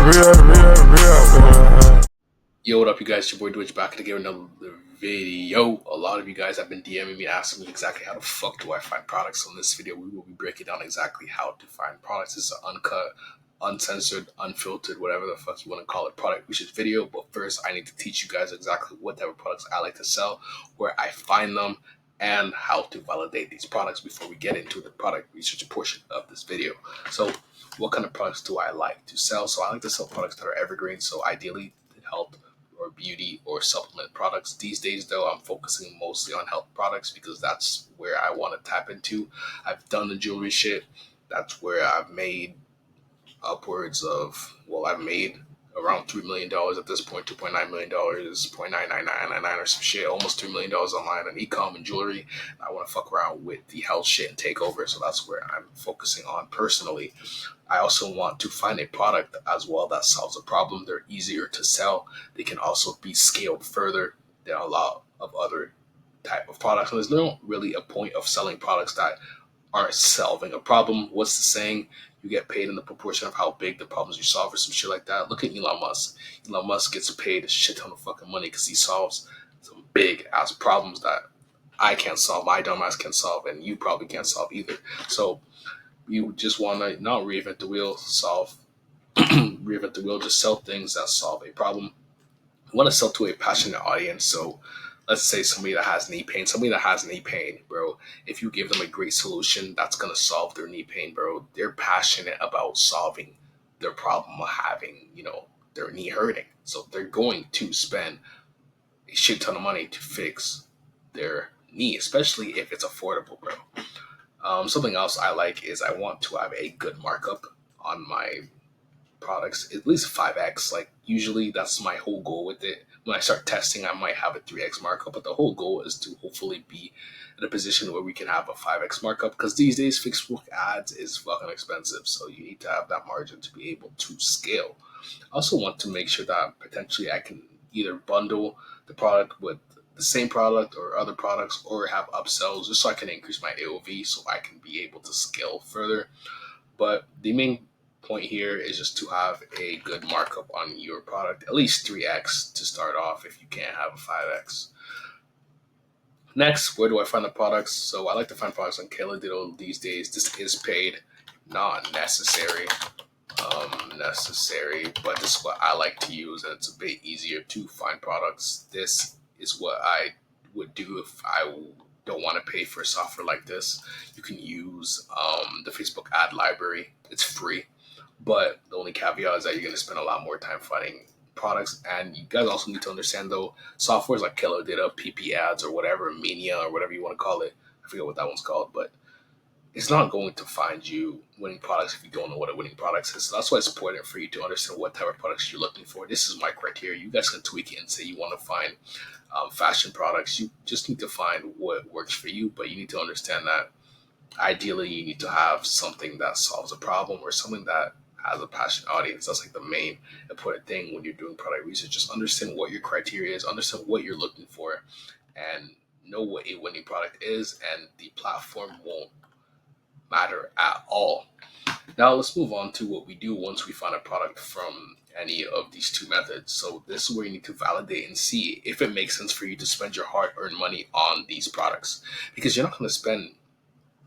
Yo, what up, you guys? It's your boy Twitch back again with another video. A lot of you guys have been DMing me asking me exactly how the fuck do I find products. So in this video, we will be breaking down exactly how to find products. This is an uncut, uncensored, unfiltered, whatever the fuck you want to call it, product research video. But first, I need to teach you guys exactly what type of products I like to sell, where I find them, and how to validate these products before we get into the product research portion of this video. So what kind of products do I like to sell? So I like to sell products that are evergreen. So ideally, health or beauty or supplement products. These days, though, I'm focusing mostly on health products because that's where I want to tap into. I've done the jewelry shit. That's where I've made upwards of, I've made around $3 million at this point, $2.9 million, 0.99999 or some shit, almost $3 million online on e-com and jewelry. I want to fuck around with the health shit and take over. So that's where I'm focusing on personally. I also want to find a product as well that solves a problem. They're easier to sell. They can also be scaled further than a lot of other type of products. And there's no really a point of selling products that aren't solving a problem. What's the saying? You get paid in the proportion of how big the problems you solve or some shit like that. Look at Elon Musk. Elon Musk gets paid a shit ton of fucking money because he solves some big ass problems that I can't solve, my dumbass can't solve, and you probably can't solve either. So you just want to not reinvent the wheel, reinvent the wheel, just sell things that solve a problem. You want to sell to a passionate audience. So let's say somebody that has knee pain, bro. If you give them a great solution that's going to solve their knee pain, bro, they're passionate about solving their problem of having, their knee hurting. So they're going to spend a shit ton of money to fix their knee, especially if it's affordable, bro. Something else I like is I want to have a good markup on my products, at least 5x. Like, usually that's my whole goal with it. When I start testing, I might have a 3x markup, but the whole goal is to hopefully be in a position where we can have a 5x markup, because these days Facebook ads is fucking expensive. So you need to have that margin to be able to scale. I also want to make sure that potentially I can either bundle the product with the same product or other products, or have upsells just so I can increase my AOV so I can be able to scale further. But the main point here is just to have a good markup on your product, at least 3x to start off if you can't have a 5x. Next, where do I find the products? So I like to find products on Kayla Diddle these days. This is paid, not necessary. But this is what I like to use, and it's a bit easier to find products. This is what I would do if I don't want to pay for software like this. You can use the Facebook ad library. It's free, but the only caveat is that you're going to spend a lot more time finding products. And you guys also need to understand, though, softwares like Kelo Data, PP ads, or whatever, Mania, or whatever you want to call it. I forget what that one's called, but it's not going to find you winning products if you don't know what a winning product is. So that's why it's important for you to understand what type of products you're looking for. This is my criteria. You guys can tweak it and say you want to find fashion products. You just need to find what works for you, but you need to understand that ideally you need to have something that solves a problem or something that has a passionate audience. That's like the main important thing when you're doing product research. Just understand what your criteria is, understand what you're looking for, and know what a winning product is, and the platform won't matter at all. Now let's move on to what we do once we find a product from any of these two methods. So this is where you need to validate and see if it makes sense for you to spend your hard-earned money on these products, because you're not going to spend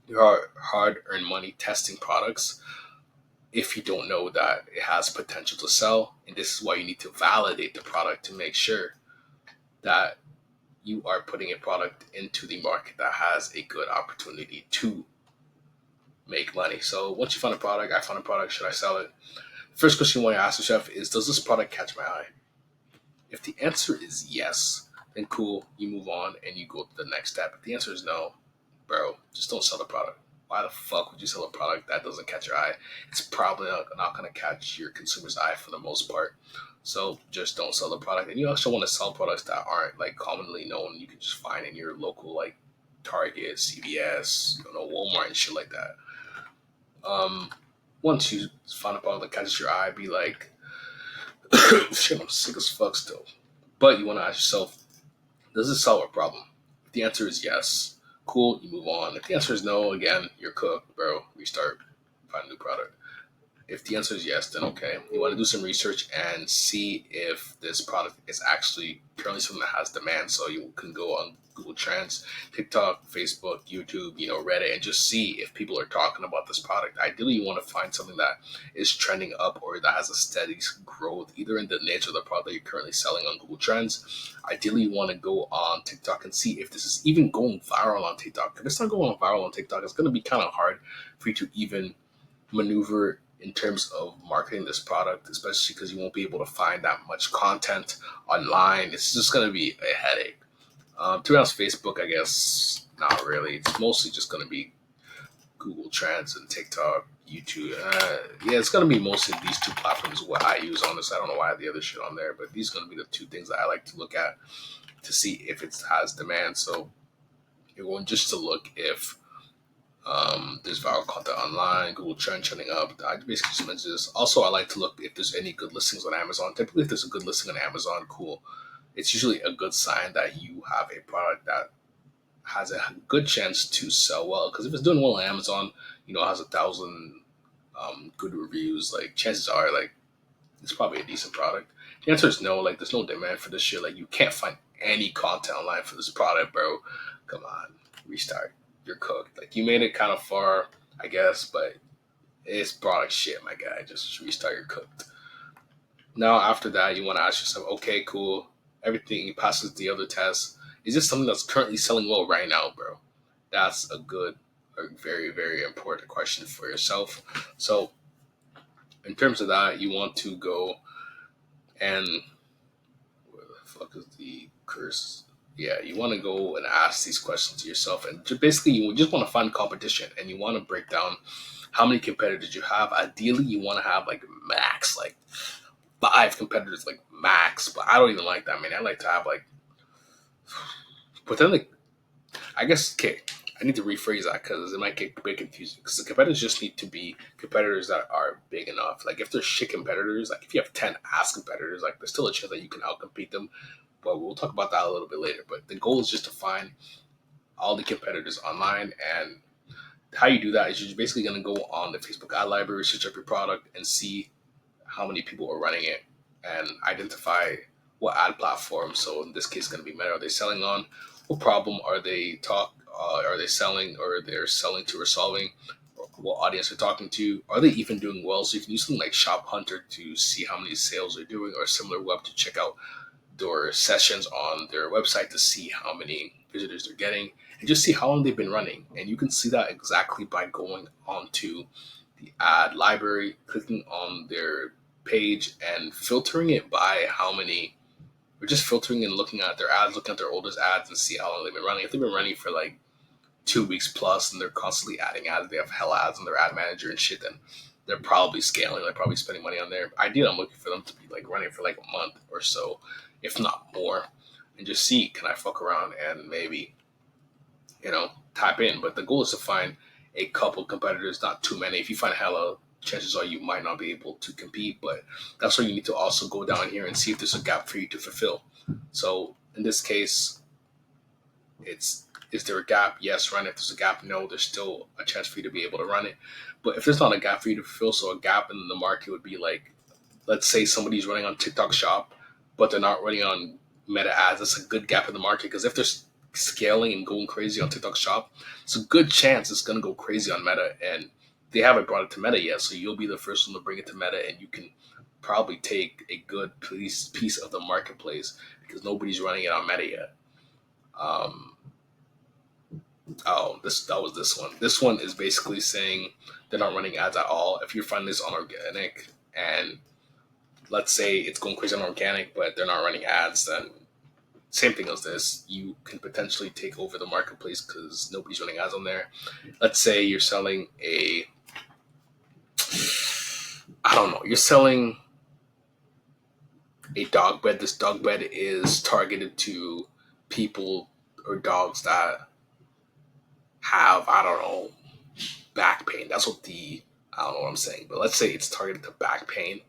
your hard-earned money testing products if you don't know that it has potential to sell. And this is why you need to validate the product to make sure that you are putting a product into the market that has a good opportunity to make money. So once you find a product, I found a product, should I sell it? First question you want to ask yourself is, does this product catch my eye? If the answer is yes, then cool, you move on and you go to the next step. If the answer is no, bro, just don't sell the product. Why the fuck would you sell a product that doesn't catch your eye? It's probably not going to catch your consumer's eye for the most part. So just don't sell the product. And you also want to sell products that aren't like commonly known. You can just find in your local like Target, CVS, Walmart and shit like that. Once you find a product that catches your eye, be like, shit, I'm sick as fuck still. But you want to ask yourself, does this solve a problem? If the answer is yes, cool, you move on. If the answer is no, again, you're cooked, bro. Restart, find a new product. If the answer is yes, then okay. You want to do some research and see if this product is actually currently something that has demand. So you can go on Google Trends, TikTok, Facebook, YouTube, Reddit, and just see if people are talking about this product. Ideally, you want to find something that is trending up or that has a steady growth, either in the nature of the product that you're currently selling on Google Trends. Ideally, you want to go on TikTok and see if this is even going viral on TikTok. If it's not going viral on TikTok, it's going to be kind of hard for you to even maneuver in terms of marketing this product, especially because you won't be able to find that much content online. It's just going to be a headache. To be honest, Facebook, I guess, not really. It's mostly just going to be Google Trends and TikTok, YouTube. Yeah, it's going to be mostly these two platforms what I use on this. I don't know why I have the other shit on there, but these are going to be the two things that I like to look at to see if it has demand. So you're going just to look if there's viral content online, Google Trend trending up. I basically just mentioned this. Also, I like to look if there's any good listings on Amazon. Typically, if there's a good listing on Amazon, cool. It's usually a good sign that you have a product that has a good chance to sell well. Because if it's doing well on Amazon, has 1,000 good reviews, like chances are, like it's probably a decent product. The answer is no. Like, there's no demand for this shit. Like, you can't find any content online for this product, bro. Come on, restart. You're cooked. Like, you made it kind of far, I guess, but it's product shit, my guy. Just restart. You're cooked. Now, after that, you want to ask yourself, okay, cool. Everything passes the other tests. Is this something that's currently selling well right now, bro? That's a very, very important question for yourself. So, in terms of that, you want to go and where the fuck is the curse? Yeah, you want to go and ask these questions to yourself, and basically, you just want to find competition, and you want to break down how many competitors you have. Ideally, you want to have like max, like 5 competitors, like max. But I don't even like that, man. I like to have like, but then like, I guess okay. I need to rephrase that because it might get a bit confusing. Because the competitors just need to be competitors that are big enough. Like if they're shit competitors, like if you have 10 ass competitors, like there's still a chance that you can outcompete them. But we'll talk about that a little bit later. But the goal is just to find all the competitors online, and how you do that is you're basically going to go on the Facebook ad library, search up your product, and see how many people are running it, and identify what ad platform. So in this case, it's going to be Meta. Are they selling on? What problem are they Are they selling, or they're selling to or solving? What audience they're talking to? Are they even doing well? So you can use something like Shop Hunter to see how many sales they're doing, or similar web to check out their sessions on their website to see how many visitors they're getting, and just see how long they've been running. And you can see that exactly by going onto the ad library, clicking on their page, and filtering it by how many. We're just filtering and looking at their ads, looking at their oldest ads, and see how long they've been running. If they've been running for like 2 weeks plus, and they're constantly adding ads, they have hell ads on their ad manager and shit, then they're probably scaling. They're probably spending money on there. Ideally, I'm looking for them to be like running for like a month or so, if not more, and just see, can I fuck around and maybe tap in. But the goal is to find a couple competitors, not too many. If you find hella, chances are you might not be able to compete. But that's where you need to also go down here and see if there's a gap for you to fulfill. So in this case, it's, is there a gap? Yes, run it. If there's a gap, no, there's still a chance for you to be able to run it. But if there's not a gap for you to fulfill, so a gap in the market would be like, let's say somebody's running on TikTok Shop, but they're not running on Meta ads. That's a good gap in the market, because if they're scaling and going crazy on TikTok Shop, it's a good chance it's going to go crazy on Meta, and they haven't brought it to Meta yet. So you'll be the first one to bring it to Meta, and you can probably take a good piece of the marketplace because nobody's running it on Meta yet. Um, that was this one. This one is basically saying they're not running ads at all. If you're finding this on organic, and let's say it's going crazy on organic, but they're not running ads, then same thing as this. You can potentially take over the marketplace because nobody's running ads on there. Let's say you're selling I don't know, you're selling a dog bed. This dog bed is targeted to people or dogs that have, I don't know, back pain. That's what I don't know what I'm saying, but let's say it's targeted to back pain,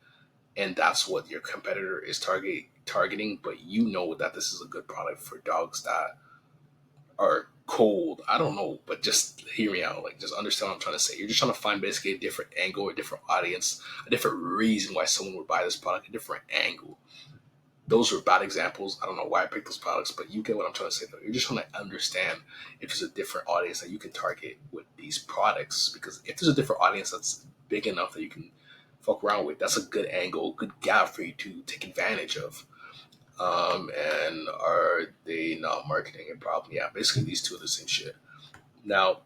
and that's what your competitor is targeting. But you know that this is a good product for dogs that are cold. I don't know, but just hear me out. Like, just understand what I'm trying to say. You're just trying to find basically a different angle, a different audience, a different reason why someone would buy this product, a different angle. Those are bad examples. I don't know why I picked those products, but you get what I'm trying to say. Though you're just trying to understand if there's a different audience that you can target with these products. Because if there's a different audience that's big enough that you can fuck around with, that's a good angle, good gap for you to take advantage of. And are they not marketing a problem? Yeah, basically these two are the same shit. Now,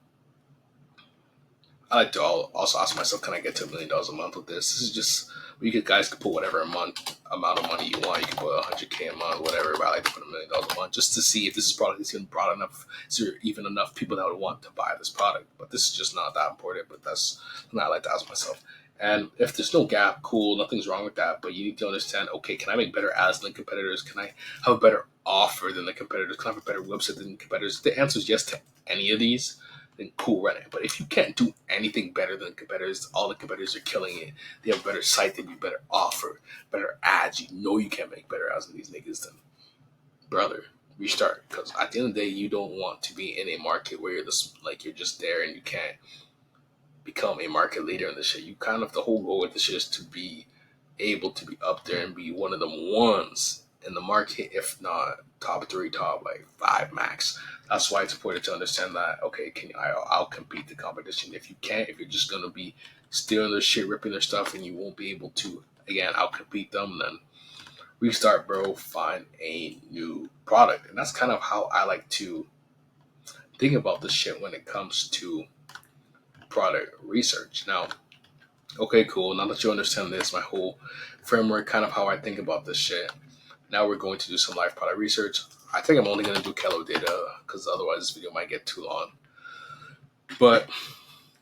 I like to also ask myself, can I get to $1 million a month with this? This is just you guys can put whatever amount of money you want. You can put 100K a month, whatever. But I like to put $1 million a month just to see if this product is even broad enough. Is there even enough people that would want to buy this product? But this is just not that important. But that's something I like to ask myself. And if there's no gap, cool, nothing's wrong with that. But you need to understand, okay, can I make better ads than competitors? Can I have a better offer than the competitors? Can I have a better website than the competitors? If the answer is yes to any of these, then cool, run it. But if you can't do anything better than competitors, all the competitors are killing it. They have a better site than you, better offer, better ads. You know you can't make better ads than these niggas. Then, brother, restart. Because at the end of the day, you don't want to be in a market where you're just like you're just there and you can't become a market leader in this shit. You kind of the whole goal with this shit is to be able to be up there and be one of the ones in the market, if not top three, top like five max. That's why it's important to understand that. Okay, I'll compete the competition. If you can't, if you're just gonna be stealing their shit, ripping their stuff, and you won't be able to again outcompete them, then restart, bro. Find a new product, and that's kind of how I like to think about this shit when it comes to product research. Now, okay, cool. Now that you understand this, my whole framework, kind of how I think about this shit. Now we're going to do some live product research. I think I'm only going to do Kello data because otherwise this video might get too long. But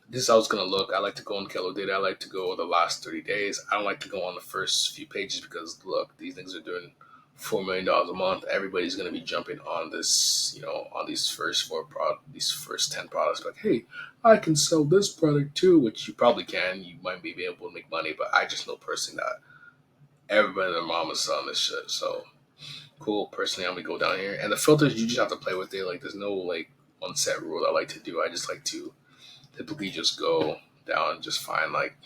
this is how it's going to look. I like to go on Kello data. I like to go the last 30 days. I don't like to go on the first few pages because, look, these things are doing $4 million a month. Everybody's going to be jumping on this, on these these first 10 products. Like, hey, I can sell this product too, which you probably can. You might be able to make money, but I just know personally that everybody and their mom is selling this shit. So cool. Personally, I'm gonna go down here, and the filters you just have to play with it. Like, there's no like one set rule I like to do. I just like to typically just go down and just find like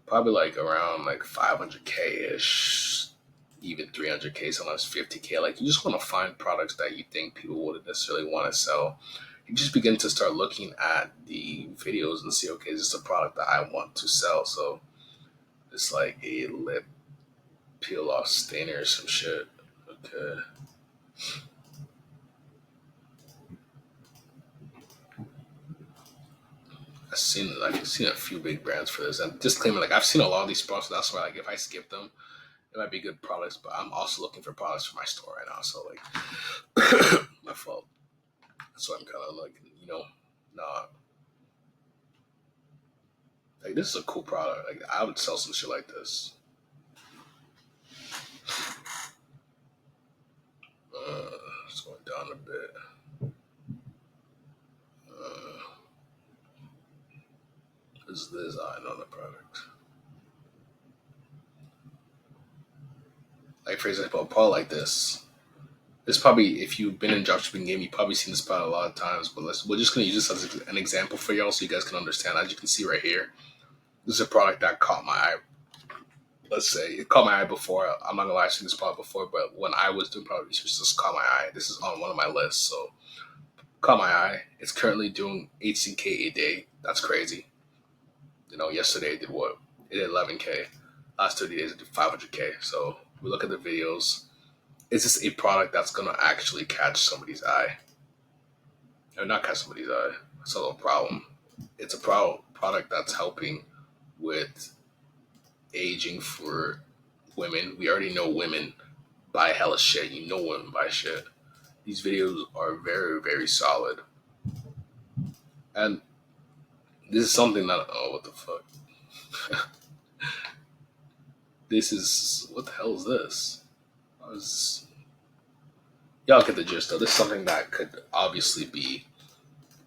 probably like around like 500K ish, even 300K, sometimes 50K. Like, you just want to find products that you think people wouldn't necessarily want to sell. You just begin to start looking at the videos and see, okay, is this a product that I want to sell? So it's like a lip peel off stainer or some shit. Okay. I've seen a few big brands for this, and disclaimer, like, I've seen a lot of these products. That's why, like, if I skip them, it might be good products. But I'm also looking for products for my store right now, so like, my fault. So I'm kind of like, nah, like, this is a cool product. Like, I would sell some shit like this. It's going down a bit. Uh, is this? I know the product. Like, for example, a product like this. This probably, if you've been in dropshipping game, you've probably seen this product a lot of times. But we're just gonna use this as an example for y'all, so you guys can understand. As you can see right here, this is a product that caught my eye. Let's say it caught my eye before. I'm not gonna lie, I've seen this product before, but when I was doing product research, this caught my eye. This is on one of my lists, so caught my eye. It's currently doing 18K a day. That's crazy. Yesterday it did what? It did 11K. Last 30 days it did 500K. So we look at the videos. Is this a product that's gonna actually catch somebody's eye? Or not catch somebody's eye? That's a little problem. It's a product that's helping with aging for women. We already know women buy hella shit. You know women buy shit. These videos are very, very solid. And this is something that, oh, what the fuck? What the hell is this? Y'all get the gist though. This is something that could obviously be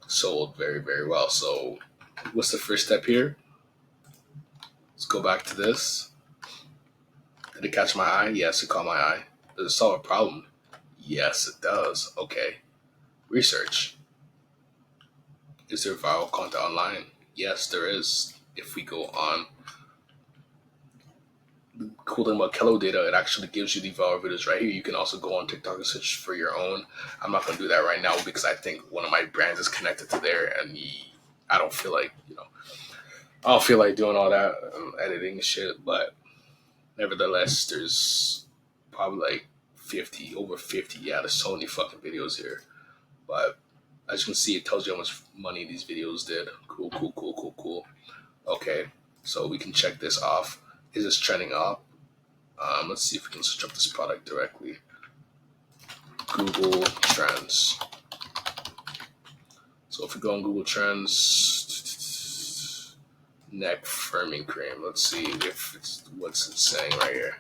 sold very, very well. So what's the first step here? Let's go back to this. Did it catch my eye? Yes, it caught my eye. Does it solve a problem? Yes, it does. Okay. Research. Is there viral content online? Yes, there is. If we go on, cool thing about Kello data, it actually gives you the viral videos right here. You can also go on TikTok and search for your own. I'm not gonna do that right now because I think one of my brands is connected to there, and I don't feel like I don't feel like doing all that editing and shit. But nevertheless, there's probably like 50, over 50. Yeah, there's so many fucking videos here. But as you can see, it tells you how much money these videos did. Cool, cool, cool, cool, cool. Okay, so we can check this off. Is this trending up? Let's see if we can search up this product directly. Google Trends. So if we go on Google Trends, neck firming cream. Let's see if it's what's it saying right here.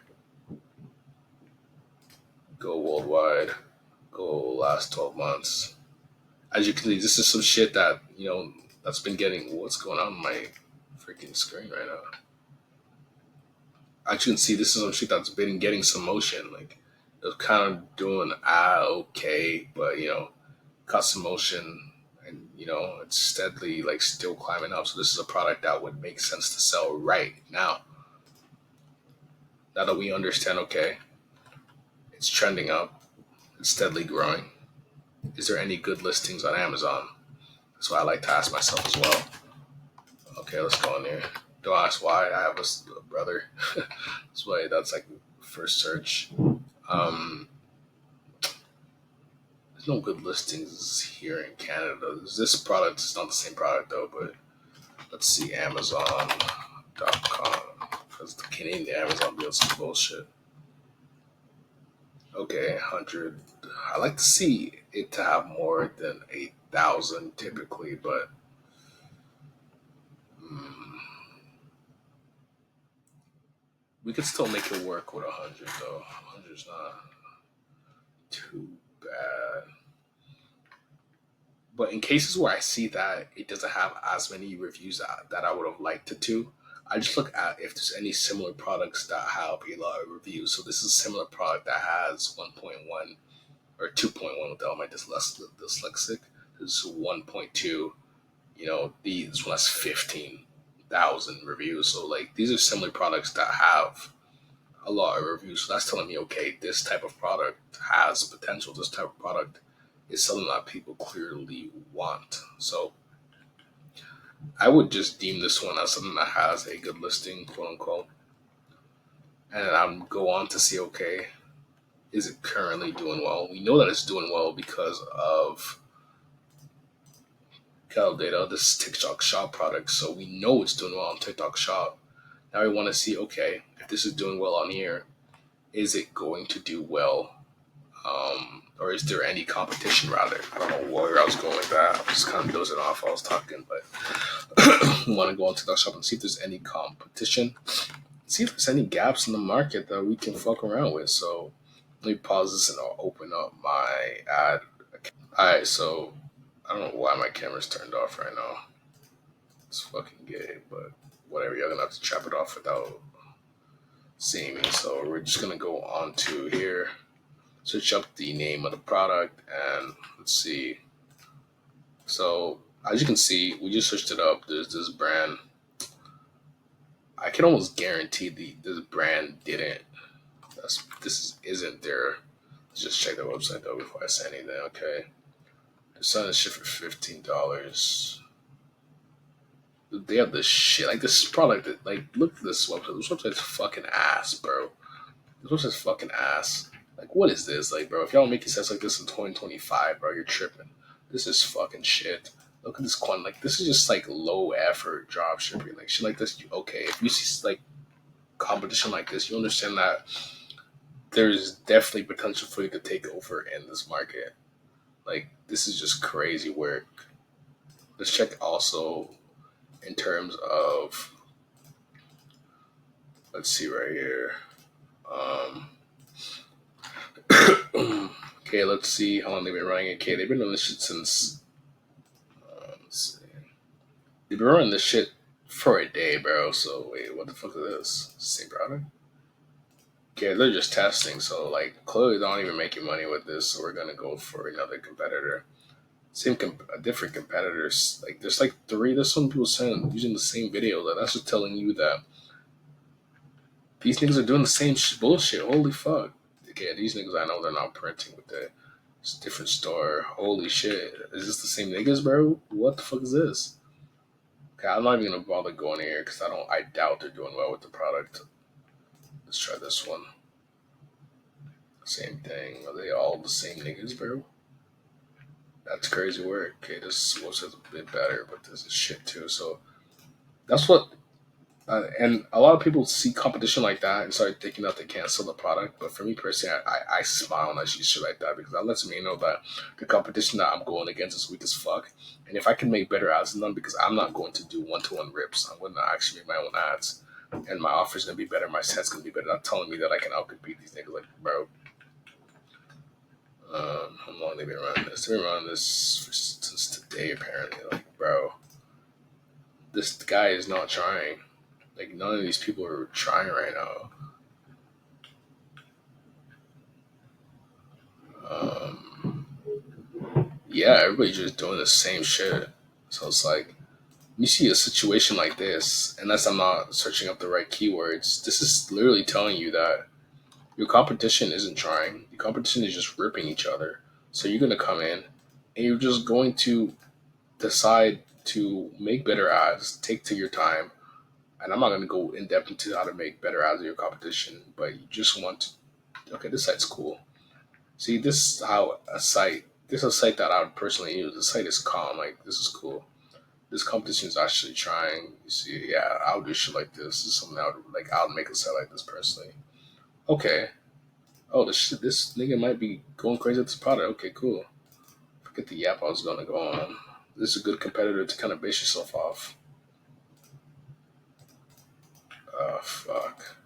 Go worldwide. Go last 12 months. As you can see, this is some shit that that's been getting. What's going on my freaking screen right now? As you can see, this is some shit that's been getting some motion. Like it was kind of doing okay, but got some motion, and it's steadily like still climbing up. So this is a product that would make sense to sell right now. Now that we understand, okay, it's trending up, it's steadily growing. Is there any good listings on Amazon? That's what I like to ask myself as well. Okay, let's go in there. Don't ask why. I have a brother. That's why that's like first search. Um, there's no good listings here in Canada. This product is not the same product though, but let's see Amazon.com. Because the Canadian Amazon deals some bullshit. Okay, 100. I like to see it to have more than 8,000 typically, but mm, we could still make it work with 100 though. 100's not too bad. But in cases where I see that it doesn't have as many reviews that I would have liked it to, I just look at if there's any similar products that have a lot of reviews. So this is a similar product that has 1.1 or 2.1 with all my dyslexic. This is 1.2. This one has 15,000 reviews. So like these are similar products that have a lot of reviews. So that's telling me, okay, this type of product has potential. This type of product is something that people clearly want. So I would just deem this one as something that has a good listing, quote unquote. And then I'm go on to see, okay, is it currently doing well? We know that it's doing well because of Cal data, this TikTok Shop product. So we know it's doing well on TikTok Shop. Now we want to see, okay, if this is doing well on here, is it going to do well? Or is there any competition rather? I don't know where I was going with that. I was kind of dozing off while I was talking, but I want to go on TikTok Shop and see if there's any competition. See if there's any gaps in the market that we can fuck around with. So let me pause this and I'll open up my ad. Alright, so I don't know why my camera's turned off right now. It's fucking gay, but whatever. You're gonna have to chop it off without seeing me. So we're just gonna go on to here, search up the name of the product, and let's see. So as you can see, we just searched it up. There's this brand. I can almost guarantee this brand didn't. Isn't there. Let's just check their website though before I say anything. Okay, they're selling this shit for $15. They have this shit like this product. Like, look at this website. This website's fucking ass, bro. This website's fucking ass. Like, what is this? Like, bro, if y'all making sense like this in 2025, bro, you're tripping. This is fucking shit. Look at this quant. Like, this is just like low effort job shipping. Like, shit like this. Okay, if you see like competition like this, you understand that there's definitely potential for you to take over in this market. Like, this is just crazy work. Let's check also in terms of, let's see right here. Um, okay, let's see how long they've been running it. Okay, they've been doing this shit since. Let's see. They've been running this shit for a day, bro. So wait, what the fuck is this? Same product? Okay, they're just testing. So like, clearly, they don't even making money with this. So we're gonna go for another competitor. different competitors. Like there's like three. There's some people saying using the same video. That's just telling you that these niggas are doing the same bullshit. Holy fuck. Okay, these niggas I know they're not printing with the it's a different store. Holy shit. Is this the same niggas, bro? What the fuck is this? Okay, I'm not even gonna bother going here because I doubt they're doing well with the product. Let's try this one. Same thing. Are they all the same niggas, bro? That's crazy work. Okay, this was a bit better, but this is shit too. So that's what and a lot of people see competition like that and start thinking that they can't sell the product. But for me personally, I smile when I see shit like that because that lets me know that the competition that I'm going against is weak as fuck. And if I can make better ads than them, because I'm not going to do one-to-one rips, I'm going to actually make my own ads. And my offer's going to be better, my set's going to be better. Not telling me that I can outcompete these niggas. Like, bro, how long they been running this? They've been running this since today, apparently. Like, bro, this guy is not trying. Like none of these people are trying right now. Um, yeah, everybody's just doing the same shit. So it's like you see a situation like this, unless I'm not searching up the right keywords, this is literally telling you that your competition isn't trying. The competition is just ripping each other. So you're gonna come in and you're just going to decide to make better ads, take to your time. And I'm not gonna go in depth into how to make better ads of your competition, but you just want to okay, this site's cool. See, this is how a site. This is a site that I would personally use. The site is calm. Like this is cool. This competition is actually trying. You see, yeah, I'll do shit like this. This is something I would like. I'll make a site like this personally. Okay. Oh, this shit. This nigga might be going crazy with this product. Okay, cool. Forget the yap I was gonna go on. This is a good competitor to kind of base yourself off. Oh fuck.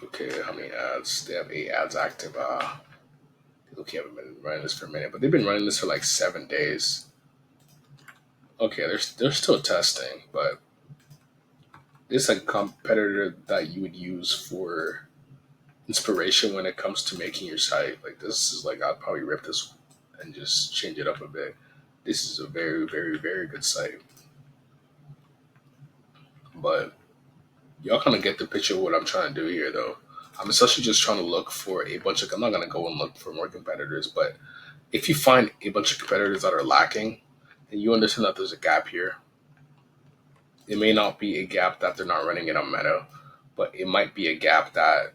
Okay, how many ads? They have 8 ads active. Okay, haven't been running this for a minute, but they've been running this for like 7 days. Okay, they're still testing, but it's a competitor that you would use for inspiration when it comes to making your site. Like this is like I'd probably rip this and just change it up a bit. This is a very, very, very good site. But y'all kind of get the picture of what I'm trying to do here, though. I'm essentially just trying to look for a bunch of. I'm not gonna go and look for more competitors, but if you find a bunch of competitors that are lacking, and you understand that there's a gap here, it may not be a gap that they're not running it on Meta, but it might be a gap that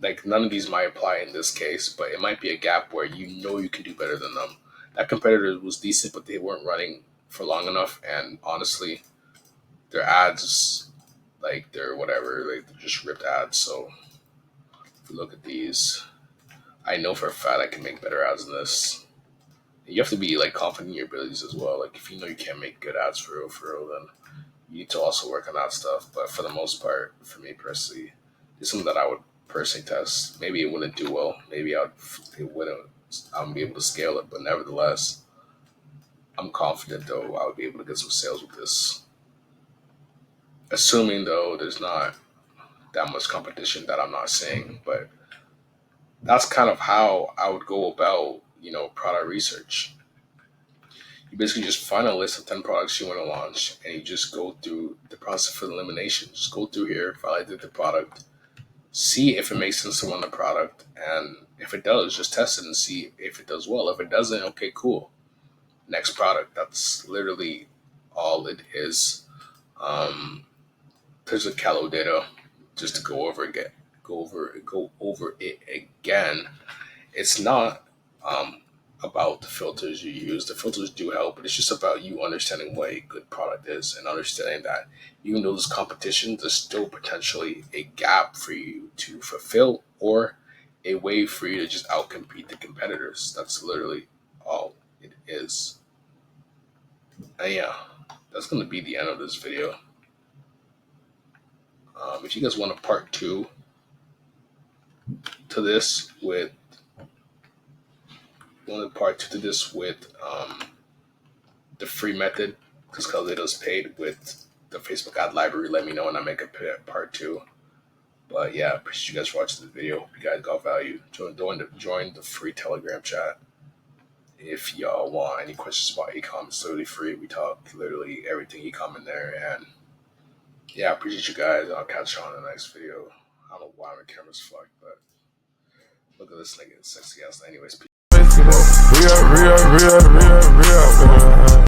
like none of these might apply in this case, but it might be a gap where you know you can do better than them. That competitor was decent, but they weren't running for long enough, and honestly, their ads, like they're whatever, like they're just ripped ads. So if you look at these, I know for a fact I can make better ads than this. You have to be like confident in your abilities as well. Like if you know you can't make good ads for real, then you need to also work on that stuff. But for the most part, for me personally, it's something that I would personally test. Maybe it wouldn't do well. Maybe it wouldn't. I wouldn't be able to scale it. But nevertheless, I'm confident though I would be able to get some sales with this. Assuming though there's not that much competition that I'm not seeing. But that's kind of how I would go about product research. You basically just find a list of 10 products you want to launch and you just go through the process for elimination. Just go through here, validate the product, see if it makes sense to run the product, and if it does, just test it and see if it does well. If it doesn't, okay, cool. Next product. That's literally all it is. Um, there's a callow data just to go over it again. It's not about the filters you use. The filters do help, but it's just about you understanding what a good product is and understanding that even though there's competition, there's still potentially a gap for you to fulfill or a way for you to just outcompete the competitors. That's literally all it is. And yeah, that's going to be the end of this video. If you guys want a part two to this with the free method, because Calzato's paid with the Facebook ad library. Let me know when I make a part two. But yeah, appreciate you guys for watching the video. Hope you guys got value. Join the free Telegram chat. If y'all want any questions about ecom, it's literally free. We talk literally everything ecom in there. And yeah, I appreciate you guys. I'll catch you on the next video. I don't know why my camera's fucked, but look at this nigga, sexy ass. Anyways, peace.